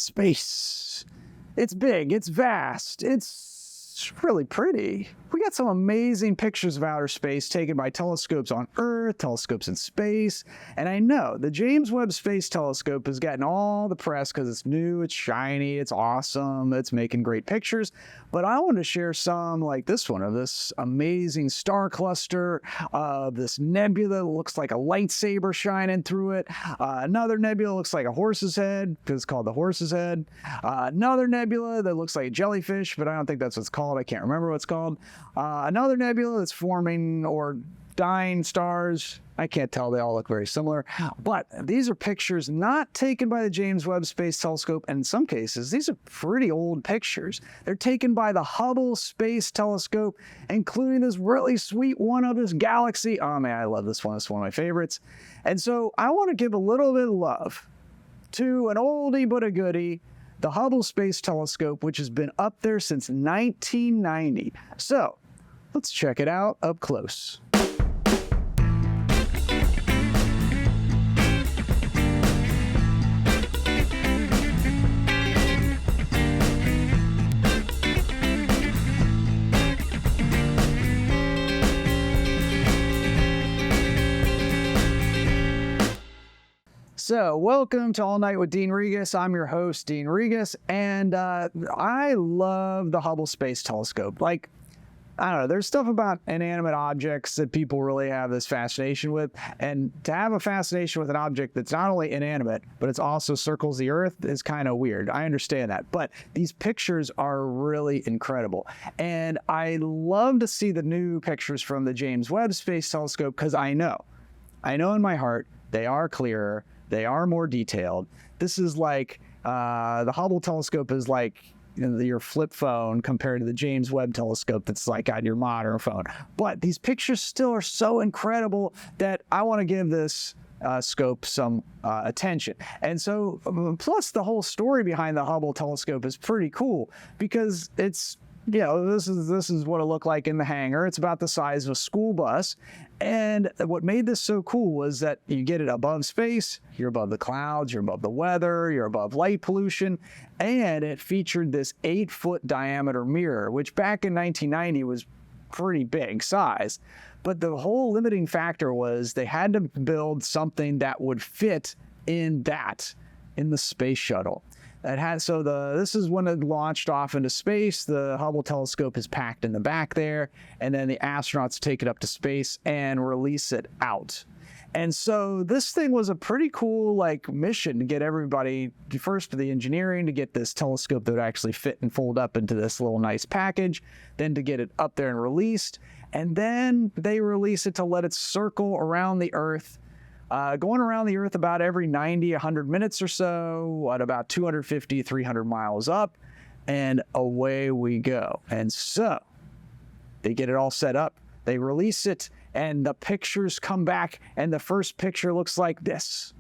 Space. It's big, it's vast, it's really pretty. We got some amazing pictures of outer space taken by telescopes on Earth, telescopes in space, and I know the James Webb Space Telescope has gotten all the press because it's new, it's shiny, it's awesome, it's making great pictures, but I want to share some like this one of this amazing star cluster, of this nebula that looks like a lightsaber shining through it, another nebula looks like a horse's head because it's called the horse's head, another nebula that looks like a jellyfish, but I don't think that's what it's called. I can't remember what it's called. Another nebula that's forming or dying stars. I can't tell. They all look very similar. But these are pictures not taken by the James Webb Space Telescope. And in some cases, these are pretty old pictures. They're taken by the Hubble Space Telescope, including this really sweet one of this galaxy. Oh man, I love this one. It's one of my favorites. And so I want to give a little bit of love to an oldie but a goodie, the Hubble Space Telescope, which has been up there since 1990. So let's check it out up close. So, welcome to All Night with Dean Regas. I'm your host, Dean Regas, and I love the Hubble Space Telescope. Like, I don't know, there's stuff about inanimate objects that people really have this fascination with, and to have a fascination with an object that's not only inanimate, but it also circles the Earth is kind of weird. I understand that, but these pictures are really incredible, and I love to see the new pictures from the James Webb Space Telescope because I know in my heart they are clearer. They are more detailed. This is like, the Hubble telescope is like your flip phone compared to the James Webb telescope that's like on your modern phone. But these pictures still are so incredible that I want to give this scope some attention. And so, plus the whole story behind the Hubble telescope is pretty cool because it's, you know, this is what it looked like in the hangar. It's about the size of a school bus. And what made this so cool was that you get it above space, you're above the clouds, you're above the weather, you're above light pollution, and it featured this 8-foot diameter mirror, which back in 1990 was pretty big size. But the whole limiting factor was they had to build something that would fit in the space shuttle. This is when it launched off into space. The Hubble telescope is packed in the back there, and then the astronauts take it up to space and release it out. And so this thing was a pretty cool mission to get everybody, first for the engineering, to get this telescope that would actually fit and fold up into this little nice package, then to get it up there and released, and then they release it to let it circle around the Earth, going around the Earth about every 90, 100 minutes or so, at about 250, 300 miles up, and away we go. And so they get it all set up, they release it, and the pictures come back, and the first picture looks like this.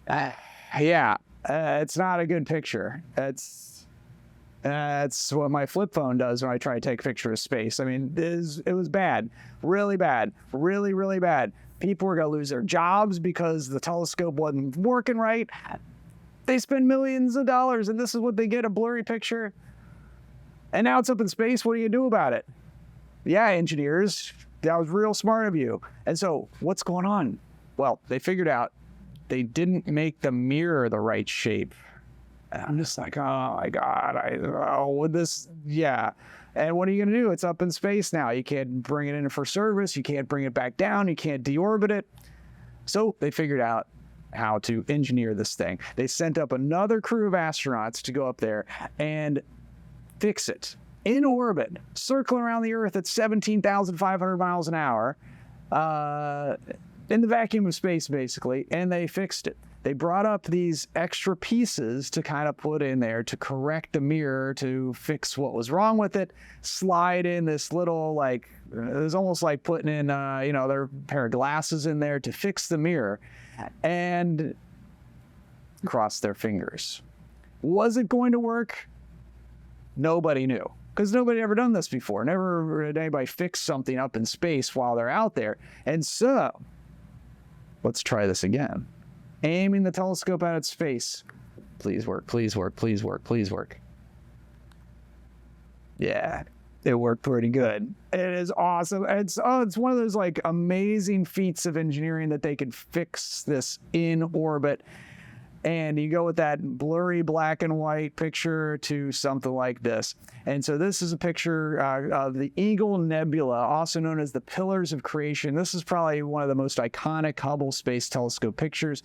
It's not a good picture. That's what my flip phone does when I try to take a picture of space. I mean, it was bad, really bad, really, really bad. People were going to lose their jobs because the telescope wasn't working right. They spend millions of dollars, and this is what they get, a blurry picture. And now it's up in space. What do you do about it? Yeah, engineers, that was real smart of you. And so what's going on? Well, they figured out they didn't make the mirror the right shape. And I'm just like, oh my God, yeah. And what are you going to do? It's up in space now. You can't bring it in for service. You can't bring it back down. You can't deorbit it. So they figured out how to engineer this thing. They sent up another crew of astronauts to go up there and fix it in orbit, circling around the Earth at 17,500 miles an hour, in the vacuum of space, basically, and they fixed it. They brought up these extra pieces to kind of put in there to correct the mirror, to fix what was wrong with it, slide in this little, it was almost like putting in, their pair of glasses in there to fix the mirror, and cross their fingers. Was it going to work? Nobody knew, because nobody had ever done this before. Never had anybody fix something up in space while they're out there. And so, let's try this again. aiming the telescope at its face. Please work, please work, please work, please work. Yeah, it worked pretty good. It is awesome. It's one of those like amazing feats of engineering that they could fix this in orbit. And you go with that blurry black and white picture to something like this. And so this is a picture of the Eagle Nebula, also known as the Pillars of Creation. This is probably one of the most iconic Hubble Space Telescope pictures.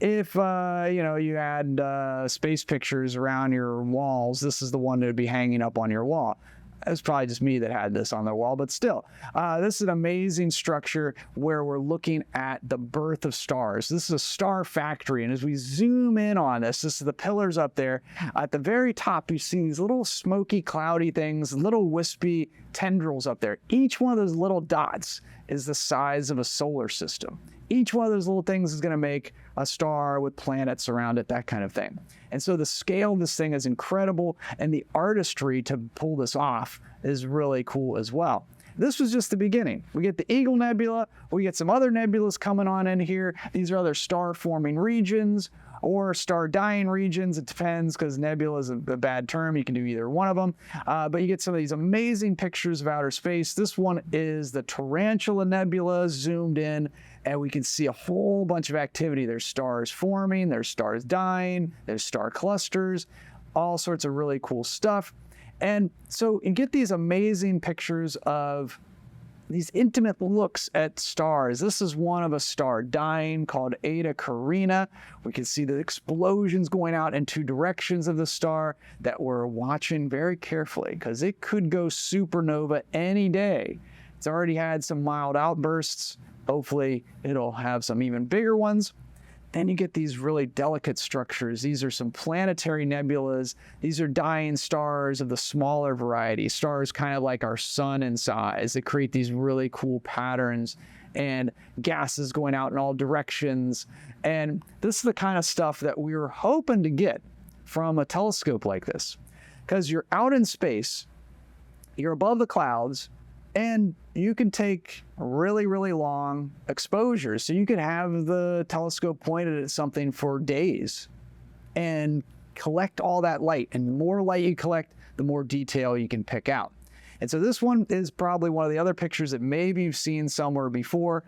If, you had space pictures around your walls, this is the one that would be hanging up on your wall. It's probably just me that had this on the wall, but still, this is an amazing structure where we're looking at the birth of stars. This is a star factory, and as we zoom in on this is the pillars up there. At the very top, you see these little smoky, cloudy things, little wispy tendrils up there. Each one of those little dots is the size of a solar system. Each one of those little things is going to make a star with planets around it, that kind of thing. And so the scale of this thing is incredible, and the artistry to pull this off is really cool as well. This was just the beginning. We get the Eagle Nebula, we get some other nebulas coming on in here. These are other star-forming regions or star-dying regions. It depends, because nebula is a bad term. You can do either one of them. But you get some of these amazing pictures of outer space. This one is the Tarantula Nebula zoomed in, and we can see a whole bunch of activity. There's stars forming, there's stars dying, there's star clusters, all sorts of really cool stuff. And so you get these amazing pictures of these intimate looks at stars. This is one of a star dying called Eta Carina. We can see the explosions going out in two directions of the star that we're watching very carefully, because it could go supernova any day. It's already had some mild outbursts. Hopefully it'll have some even bigger ones. Then you get these really delicate structures. These are some planetary nebulas. These are dying stars of the smaller variety, stars kind of like our sun in size, that create these really cool patterns and gases going out in all directions. And this is the kind of stuff that we were hoping to get from a telescope like this, because you're out in space, you're above the clouds, and you can take really, really long exposures. So you could have the telescope pointed at something for days and collect all that light. And the more light you collect, the more detail you can pick out. And so this one is probably one of the other pictures that maybe you've seen somewhere before.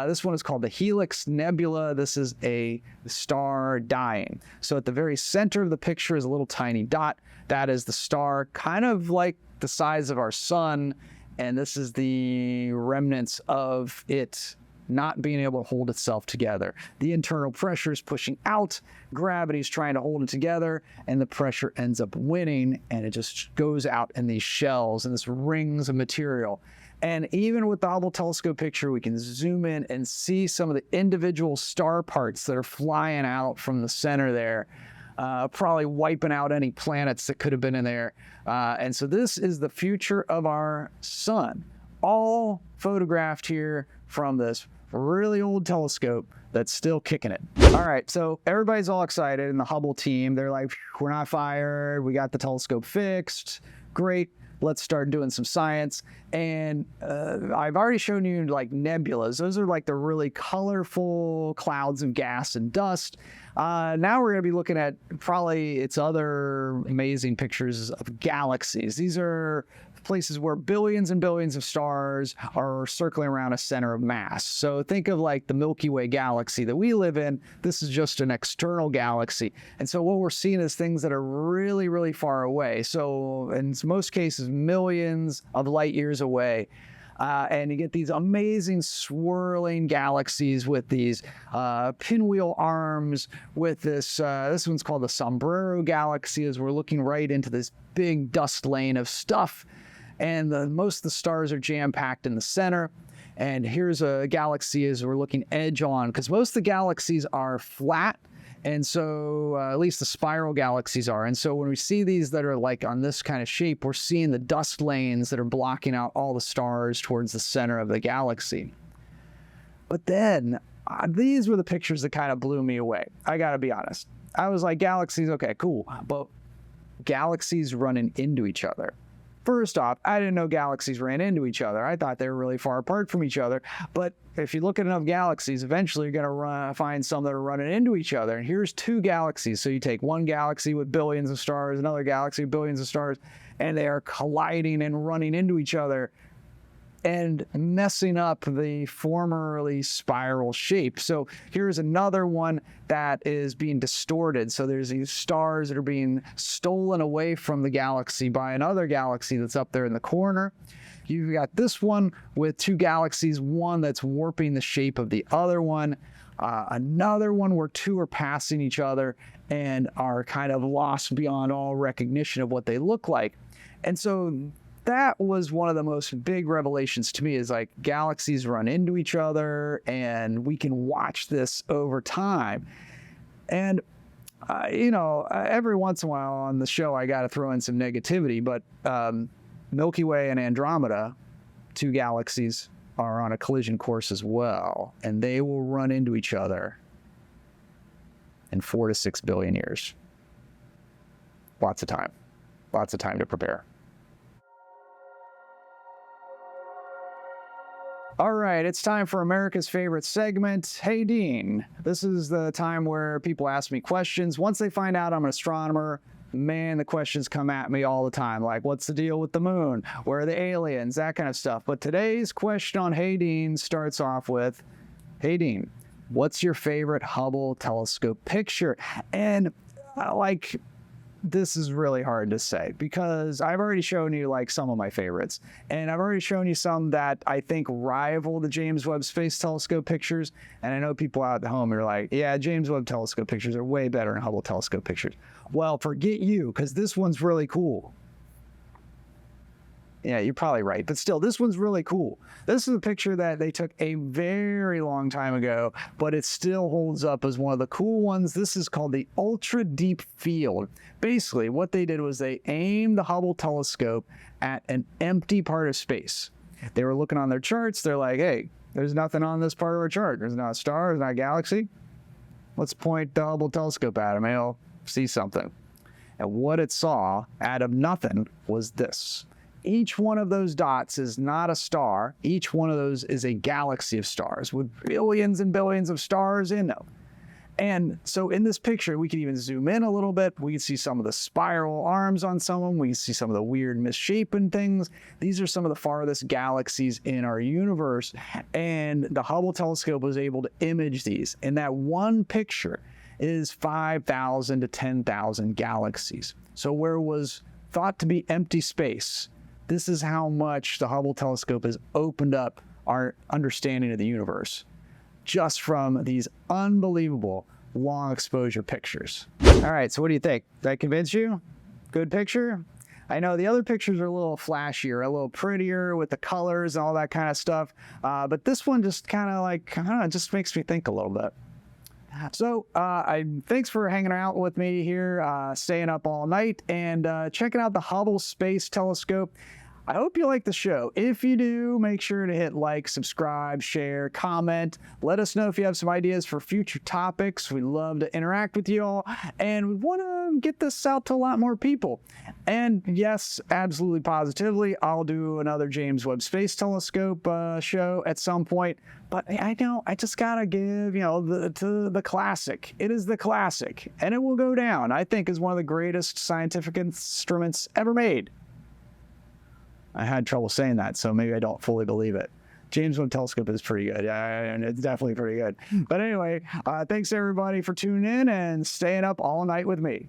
This one is called the Helix Nebula. This is a star dying. So at the very center of the picture is a little tiny dot. That is the star, kind of like the size of our sun. And this is the remnants of it not being able to hold itself together. The internal pressure is pushing out, gravity is trying to hold it together, and the pressure ends up winning, and it just goes out in these shells and this rings of material. And even with the Hubble telescope picture, we can zoom in and see some of the individual star parts that are flying out from the center there. Probably wiping out any planets that could have been in there. And so this is the future of our sun, all photographed here from this really old telescope that's still kicking it. All right, so everybody's all excited in the Hubble team. They're like, we're not fired. We got the telescope fixed. Great. Let's start doing some science. And I've already shown you like nebulas. Those are like the really colorful clouds of gas and dust. Now we're going to be looking at probably its other amazing pictures of galaxies. These are places where billions and billions of stars are circling around a center of mass. So think of like the Milky Way galaxy that we live in. This is just an external galaxy. And so what we're seeing is things that are really, really far away. So in most cases, millions of light years away. And you get these amazing swirling galaxies with these pinwheel arms, with this one's called the Sombrero Galaxy, as we're looking right into this big dust lane of stuff. And most of the stars are jam-packed in the center. And here's a galaxy as we're looking edge on, because most of the galaxies are flat. And so at least the spiral galaxies are. And so when we see these that are like on this kind of shape, we're seeing the dust lanes that are blocking out all the stars towards the center of the galaxy. But then these were the pictures that kind of blew me away. I got to be honest. I was like, galaxies, okay, cool. But galaxies running into each other. First off, I didn't know galaxies ran into each other. I thought they were really far apart from each other. But if you look at enough galaxies, eventually you're going to find some that are running into each other. And here's two galaxies. So you take one galaxy with billions of stars, another galaxy with billions of stars, and they are colliding and running into each other and messing up the formerly spiral shape. So here's another one that is being distorted. So there's these stars that are being stolen away from the galaxy by another galaxy that's up there in the corner. You've got this one with two galaxies, one that's warping the shape of the other one, another one where two are passing each other and are kind of lost beyond all recognition of what they look like. And so that was one of the most big revelations to me, is like galaxies run into each other and we can watch this over time. And, every once in a while on the show, I got to throw in some negativity, but Milky Way and Andromeda, two galaxies, are on a collision course as well, and they will run into each other in 4 to 6 billion years. Lots of time to prepare. All right, it's time for America's favorite segment. Hey, Dean. This is the time where people ask me questions. Once they find out I'm an astronomer, man, the questions come at me all the time. Like, what's the deal with the moon? Where are the aliens? That kind of stuff. But today's question on Hey, Dean starts off with, hey, Dean, what's your favorite Hubble telescope picture? And this is really hard to say because I've already shown you like some of my favorites, and I've already shown you some that I think rival the James Webb Space Telescope pictures. And I know people out at home are like, yeah, James Webb Telescope pictures are way better than Hubble Telescope pictures. Well, forget you, because this one's really cool. Yeah, you're probably right. But still, this one's really cool. This is a picture that they took a very long time ago, but it still holds up as one of the cool ones. This is called the Ultra Deep Field. Basically, what they did was they aimed the Hubble telescope at an empty part of space. They were looking on their charts. They're like, hey, there's nothing on this part of our chart. There's not a star. There's not a galaxy. Let's point the Hubble telescope at it. Maybe I'll see something. And what it saw out of nothing was this. Each one of those dots is not a star. Each one of those is a galaxy of stars with billions and billions of stars in them. And so in this picture, we can even zoom in a little bit. We can see some of the spiral arms on some of them. We can see some of the weird misshapen things. These are some of the farthest galaxies in our universe. And the Hubble telescope was able to image these. And that one picture is 5,000 to 10,000 galaxies. So where was thought to be empty space, this is how much the Hubble telescope has opened up our understanding of the universe just from these unbelievable long exposure pictures. All right, so what do you think? Did I convince you? Good picture? I know the other pictures are a little flashier, a little prettier with the colors and all that kind of stuff, but this one just kind of like, I don't know, just makes me think a little bit. So thanks for hanging out with me here, staying up all night, and checking out the Hubble Space Telescope. I hope you like the show. If you do, make sure to hit like, subscribe, share, comment. Let us know if you have some ideas for future topics. We love to interact with you all, and we want to get this out to a lot more people. And yes, absolutely positively, I'll do another James Webb Space Telescope show at some point. But I know I just gotta give, the classic. It is the classic, and it will go down, I think, as one of the greatest scientific instruments ever made. I had trouble saying that, so maybe I don't fully believe it. James Webb Telescope is pretty good. And it's definitely pretty good. But anyway, thanks everybody for tuning in and staying up all night with me.